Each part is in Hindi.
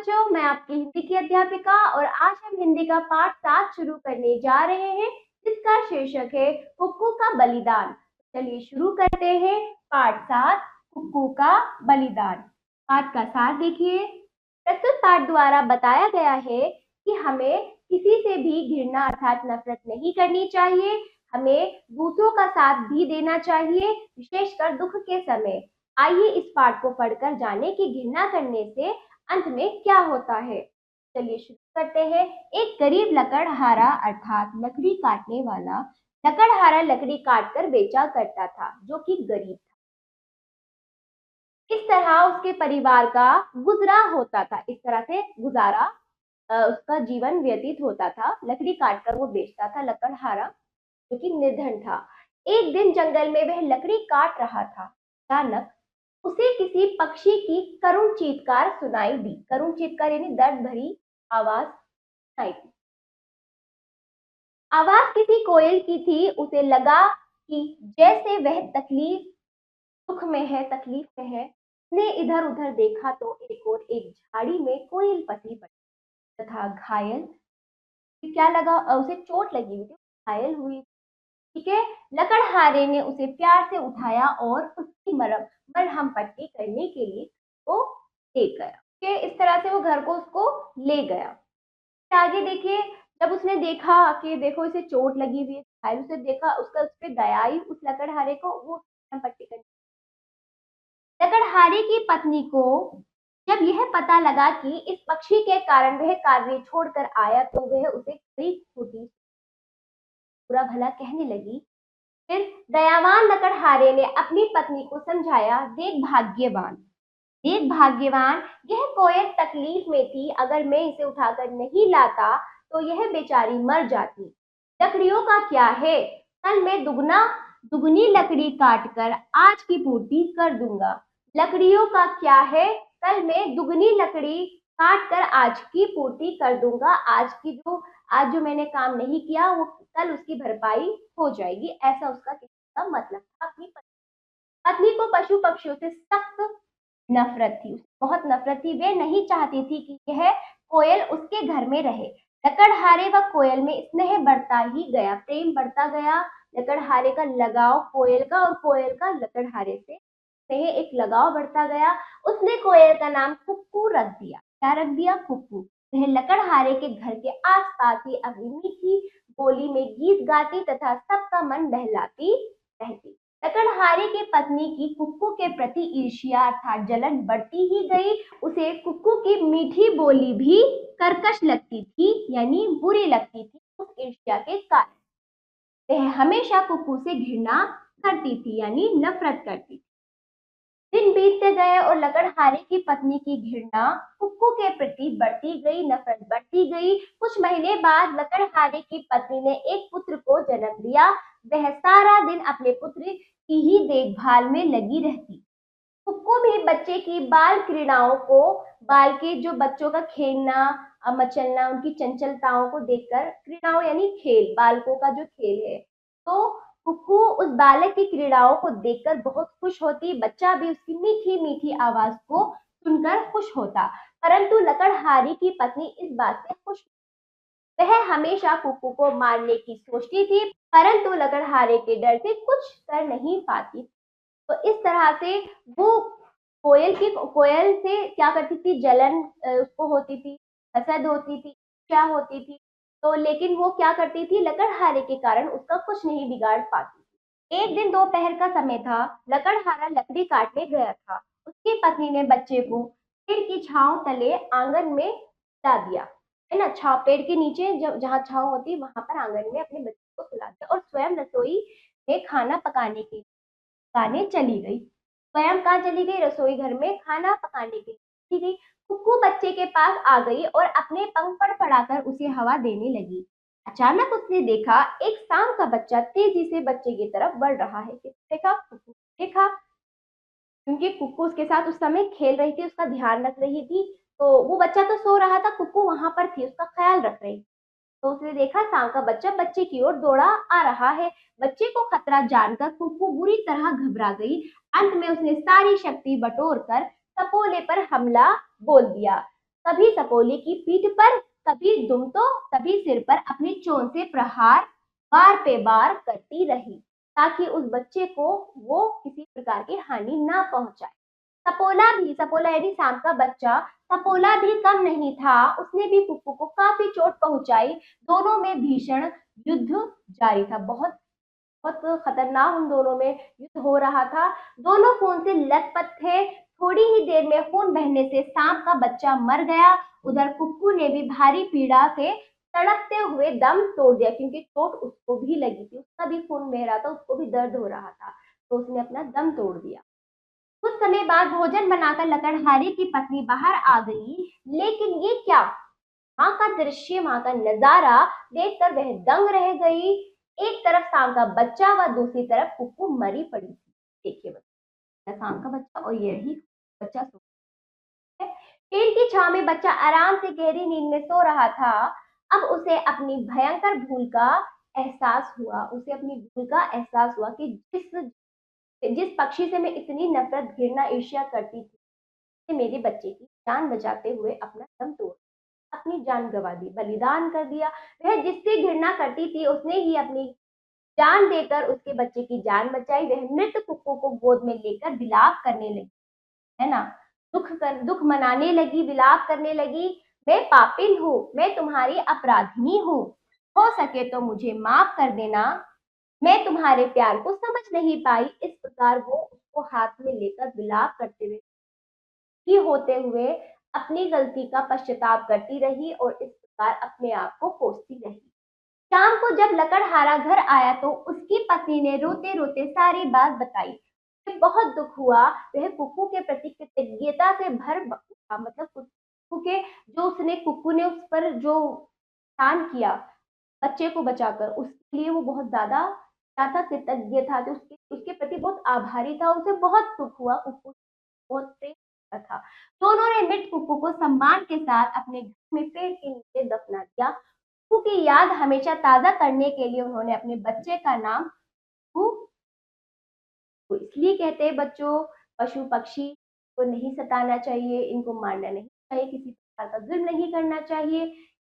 बच्चों, मैं आपकी हिंदी की अध्यापिका और आज हम हिंदी का पाठ 7 शुरू करने जा रहे हैं, जिसका शीर्षक है कुक्कू का बलिदान। चलिए शुरू करते हैं पाठ 7 कुक्कू का बलिदान। पाठ का सार देखिए। प्रस्तुत पाठ द्वारा बताया गया है कि हमें किसी से भी घृणा अर्थात नफरत नहीं करनी चाहिए। हमें दूसरों का साथ भी देना चाहिए, विशेषकर दुख के समय। आइए इस पाठ को पढ़कर जाने कि घृणा करने से अंत में क्या होता है। चलिए शुरू करते हैं। एक गरीब लकड़हारा अर्थात लकड़ी काटने वाला लकड़हारा लकड़ी काटकर बेचा करता था, जो कि गरीब था। इस तरह उसके परिवार का गुजरा होता था। इस तरह से गुजारा उसका जीवन व्यतीत होता था। लकड़ी काटकर वो बेचता था, लकड़हारा जो कि निर्धन था। एक दिन जंगल में वह लकड़ी काट रहा था। अचानक उसे किसी पक्षी की करुण चीत्कार सुनाई दी। करुण चीत्कार यानी दर्द भरी आवाज सुनाई दी। आवाज किसी कोयल की थी। उसे लगा कि जैसे वह दुख में है, तकलीफ में है। उसने इधर उधर देखा तो एक झाड़ी में कोयल पसी पड़ी तथा घायल। क्या लगा, उसे चोट लगी हुई थी, घायल हुई। ठीक है, लकड़हारे ने उसे प्यार से उठाया और उसकी मरहम पट्टी करने के लिए वो ले गया। ठीक है, इस तरह से वो घर को उसको ले गया। आगे देखिए, जब उसने देखा कि देखो इसे चोट लगी हुई है, घायल, उसे देखा, उसका उस पर दया आई उस लकड़हारे को, वो मरहम पट्टी करने। लकड़हारे की पत्नी को जब यह पता लगा कि इस पक्षी के कारण वह कार्य छोड़कर आया, तो वह उसे खरी खोटी बुरा भला कहने लगी। फिर दयावान लकड़हारे ने अपनी पत्नी को समझाया, देख भाग्यवान, यह कोयल तकलीफ में थी। अगर मैं इसे उठाकर नहीं लाता तो यह बेचारी मर जाती। लकड़ियों का क्या है, कल मैं दुगनी लकड़ी काटकर आज की पूर्ति कर दूंगा। लकड़ियों का क्या है, कल मैं दुगनी लकड़ी काट कर आज की पूर्ति कर दूंगा। आज जो मैंने काम नहीं किया वो कल उसकी भरपाई हो जाएगी। ऐसा उसका किसी का मतलब था। अपनी पत्नी को पशु पक्षियों से सख्त नफरत थी, बहुत नफरत थी। वे नहीं चाहती थी कि यह कोयल उसके घर में रहे। लकड़हारे व कोयल में स्नेह बढ़ता ही गया, प्रेम बढ़ता गया। लकड़हारे का लगाव कोयल का और कोयल का लकड़हारे से स्नेह, एक लगाव बढ़ता गया। उसने कोयल का नाम कुक्कू रख दिया। क्या रख दिया? कुक्कू। वह लकड़हारे के घर के आसपास ही अपनी मीठी बोली में गीत गाती तथा सबका मन बहलाती रहती। लकड़हारे की पत्नी की कुक्कू के प्रति ईर्ष्या अर्थात जलन बढ़ती ही गई। उसे कुक्कू की मीठी बोली भी कर्कश लगती थी, यानी बुरी लगती थी। उस ईर्ष्या के कारण वह हमेशा कुक्कू से घृणा करती थी, यानी नफरत करती थी। दिन बीतते गए और लकड़हारे की पत्नी की घृणा कुक्कू के प्रति बढ़ती गई, नफरत बढ़ती गई। कुछ महीने बाद लकड़हारे की पत्नी ने एक पुत्र को जन्म दिया। वह सारा दिन अपने पुत्र की ही देखभाल में लगी रहती। कुक्कू भी बच्चे की बाल क्रीड़ाओं को, बाल के जो बच्चों का खेलना मचलना, उनकी चंचलताओं को देखकर, क्रीड़ाओं यानी खेल, बालकों का जो खेल है, तो कुक्कू उस बालक की क्रीड़ाओं को देखकर बहुत खुश होती। बच्चा भी उसकी मीठी मीठी आवाज को सुनकर खुश होता। परंतु लकड़हारी की पत्नी इस बात से खुश, वह हमेशा कुक्कू को मारने की सोचती थी, परंतु लकड़हारे के डर से कुछ कर नहीं पाती। तो इस तरह से वो कोयल से क्या करती थी, जलन उसको होती थी, हसद होती थी, क्या होती थी। तो लेकिन वो क्या करती थी, लकड़हारे के कारण उसका कुछ नहीं बिगाड़ पाती। एक दिन दोपहर का समय था। लकड़हारा लकड़ी काटने गया था। उसकी पत्नी ने बच्चे को पेड़ की छांव तले आंगन में ला दिया, है ना। छांव, पेड़ के नीचे जहाँ छांव होती वहां पर आंगन में अपने बच्चे को सुला दिया और स्वयं रसोई में खाना पकाने चली गई। स्वयं कहाँ चली गई? रसोई घर में खाना पकाने के लिए चली गई। कुक्कू बच्चे के पास आ गई और अपने पंख फड़फड़ाकर उसे हवा देने लगी। अचानक उसने देखा एक सांप का बच्चा तेजी से बच्चे की तरफ बढ़ रहा है। किसने देखा? कुक्कू ने देखा, क्योंकि कुक्कू उसके साथ उस समय खेल रही थी, उसका ध्यान रख रही थी। तो वो बच्चा तो सो रहा था, कुक्कू वहां पर थी, उसका ख्याल रख रही। तो उसने देखा सांप का बच्चा बच्चे की ओर दौड़ा आ रहा है। बच्चे को खतरा जानकर कुक्कू बुरी तरह घबरा गई। अंत में उसने सारी शक्ति बटोर कर सपोले पर हमला बोल दिया। कभी सपोले की पीठ पर, कभी दुम तो कभी सिर पर अपनी चोंच से प्रहार बार पे बार करती रही, ताकि उस बच्चे को वो किसी प्रकार की हानि ना पहुंचाए। सपोला यानी सांप का बच्चा, सपोला भी कम नहीं था, उसने भी कुक्कू को काफी चोट पहुंचाई। दोनों में भीषण युद्ध जारी था। बहुत बहुत खतरनाक उन दोनों में युद्ध हो रहा था। दोनों खून से लथपथ थे। थोड़ी ही देर में खून बहने से सांप का बच्चा मर गया। उधर कुक्कू ने भी भारी पीड़ा से तड़पते हुए दम तोड़ दिया, क्योंकि चोट उसको भी लगी थी, उसका भी खून बह रहा था, उसको भी दर्द हो रहा था, तो उसने अपना दम तोड़ दिया। कुछ समय बाद भोजन बनाकर लकड़हारे की पत्नी बाहर आ गई, लेकिन ये क्या, वहां का दृश्य, वहां का नजारा देखकर वह दंग रह गई। एक तरफ सांप का बच्चा व दूसरी तरफ कुक्कू मरी पड़ी थी। देखिए बच्चा, सांप का बच्चा और यही बच्चा सो है। पेड़ की छाव में बच्चा आराम से गहरी नींद में सो रहा था। अब उसे अपनी भयंकर भूल का एहसास हुआ। उसे अपनी भूल का एहसास हुआ कि जिस पक्षी से मैं इतनी नफरत, घृणा, ईर्ष्या करती थी, मेरे बच्चे की जान बचाते हुए अपना दम तोड़, अपनी जान गंवा दी, बलिदान कर दिया। वह जिससे घृणा करती थी उसने ही अपनी जान देकर उसके बच्चे की जान बचाई। वह मृत कुक्कू को गोद में लेकर विलाप करने लगी, है ना, दुख मनाने लगी, विलाप करने लगी। मैं पापिन हूँ, मैं तुम्हारी अपराधिनी हूँ, हो सके तो मुझे माफ कर देना, मैं तुम्हारे प्यार को समझ नहीं पाई। इस प्रकार वो उसको हाथ में लेकर विलाप करते हुए ही होते हुए अपनी गलती का पश्चाताप करती रही और इस प्रकार अपने आप को कोसती रही। शाम को जब लकड़हारा घर आया तो उसकी पत्नी ने रोते रोते सारी बात बताई। उसे बहुत दुख हुआ। वह कुक्कू के प्रति कृतज्ञता से भर उठा, मतलब कुक्कू के, जो उसने, कुक्कू ने उस पर जो दान किया बच्चे को बचाकर, उसके लिए वो बहुत ज्यादा क्या था, कृतज्ञ था, जो उसके उसके प्रति बहुत आभारी था। उसे बहुत दुख हुआ, कुक्कू बहुत प्रेम करता था। दोनों ने मृत कुक्कू को सम्मान के साथ अपने घर में पेड़ के नीचे दफना दिया। कुक्कू की याद हमेशा ताजा करने के लिए उन्होंने अपने बच्चे का नाम कुक्कू, तो इसलिए कहते हैं बच्चों, पशु पक्षी को नहीं सताना चाहिए, इनको मारना नहीं चाहिए, किसी प्रकार का जुल्म नहीं करना चाहिए।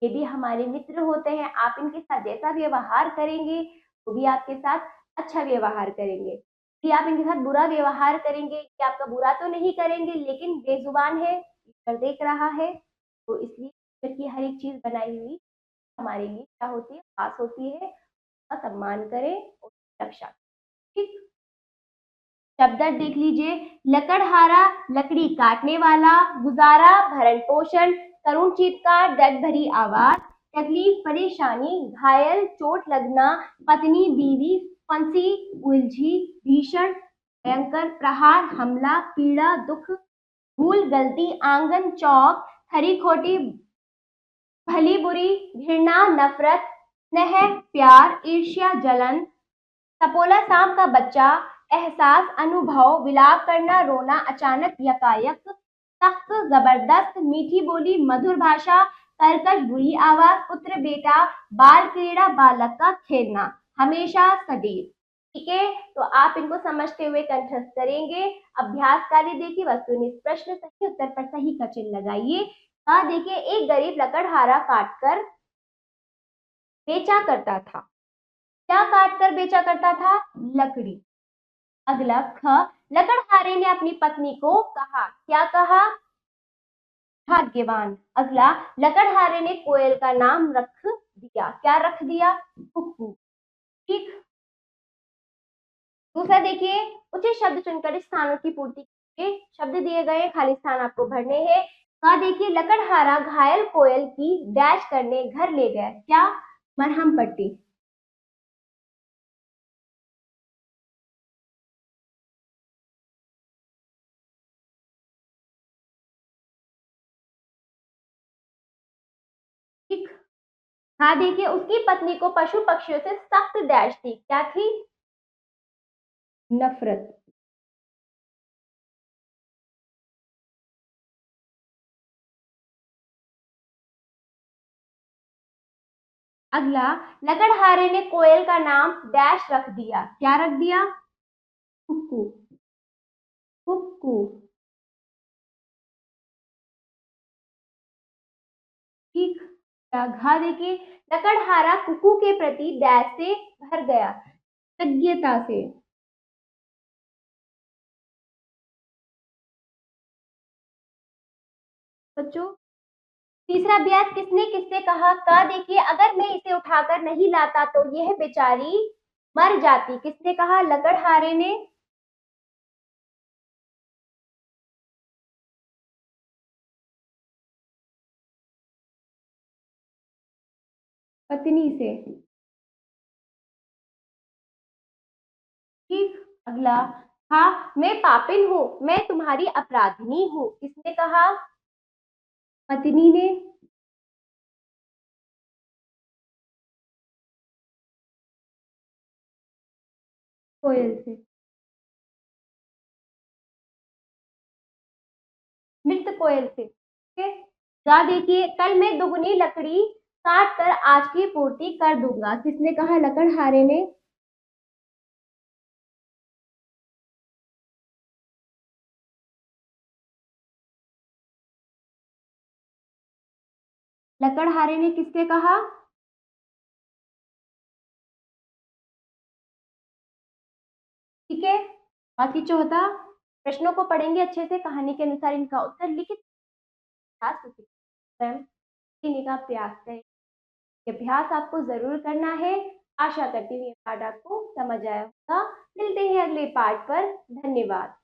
ये भी हमारे मित्र होते हैं। आप इनके साथ जैसा व्यवहार करेंगे वो भी आपके साथ अच्छा व्यवहार करेंगे। यदि आप इनके साथ बुरा व्यवहार करेंगे, ये आपका बुरा तो नहीं करेंगे लेकिन बेजुबान है, ईश्वर देख रहा है, तो इसलिए ईश्वर की हर एक चीज बनाई हुई हमारे लिए क्या होती है, खास होती है। उसका सम्मान करें और रक्षा करें। ठीक, शब्द देख लीजिए। लकड़हारा, लकड़ी काटने वाला, गुजारा, भरण पोषण, करुण चीत्कार, दर्द भरी आवाज, तकलीफ, परेशानी, घायल, चोट लगना, पत्नी, बीवी, फंसी, उलझी, भीषण, भयंकर, प्रहार, हमला, पीड़ा, दुख, भूल, गलती, आंगन, चौक, खरी खोटी, भली बुरी, घृणा, नफरत, स्नेह, प्यार, ईर्ष्या, जलन, सपोला, सांप का बच्चा, एहसास, अनुभव, विलाप करना, रोना, अचानक, यकायक, सख्त, जबरदस्त, मीठी बोली, मधुर भाषा, कर्कश, बुरी आवाज, पुत्र, बेटा, बाल क्रीड़ा, बालक का खेलना, हमेशा, सदैव। ठीक है, तो आप इनको समझते हुए कंठस्थ करेंगे। अभ्यास कार्य देखिए, वस्तुनिष्ठ प्रश्न, सही उत्तर पर सही का चिन्ह लगाइए। देखिए, एक गरीब लकड़हारा काटकर बेचा करता था। क्या काट कर बेचा करता था? लकड़ी। अगला ख, लकड़हारे ने अपनी पत्नी को कहा, क्या कहा? भाग्यवान। अगला, लकड़हारे ने कोयल का नाम रख दिया, क्या रख दिया? कुक्कू। ठीक, दूसरा देखिए, उचित शब्द चुनकर इस स्थानों की पूर्ति कीजिए। शब्द दिए गए, खाली स्थान आपको भरने हैं। देखिए, लकड़हारा घायल कोयल की डैश करने घर ले गया, क्या? मरहम पट्टी। ठीक, देखिए, उसकी पत्नी को पशु पक्षियों से सख्त डैश थी, क्या थी? नफरत। अगला, लकड़हारे ने कोयल का नाम डैश रख दिया, क्या रख दिया? कुक्कू। कुक्कू। ठीक। क्या घा देखिए, लकड़हारा कुकू के प्रति डैश से भर गया, कृतज्ञता से। बच्चों, तीसरा अभ्यास किसने किससे कहा? का देखिए, अगर मैं इसे उठाकर नहीं लाता तो यह बेचारी मर जाती। किसने कहा? लकड़हारे ने। पत्नी से। ठीक। अगला, हाँ मैं पापिन हूँ, मैं तुम्हारी अपराधिनी हूँ। किसने कहा? पत्नी ने। कोयल से। मृत कोयल से। ठीक है। जा देखिए, कल मैं दुगनी लकड़ी काट कर आज की पूर्ति कर दूंगा। किसने कहा? लकड़हारे ने। लकड़हारे ने किससे कहा? ठीक है। बाकी चौथा, प्रश्नों को पढ़ेंगे अच्छे से, कहानी के अनुसार इनका उत्तर लिखित अभ्यास को स्वयं लिखने का प्रयास करें। ये अभ्यास आपको जरूर करना है। आशा करती हूँ ये पाठ आपको समझ आया होगा। मिलते हैं अगले पाठ पर। धन्यवाद।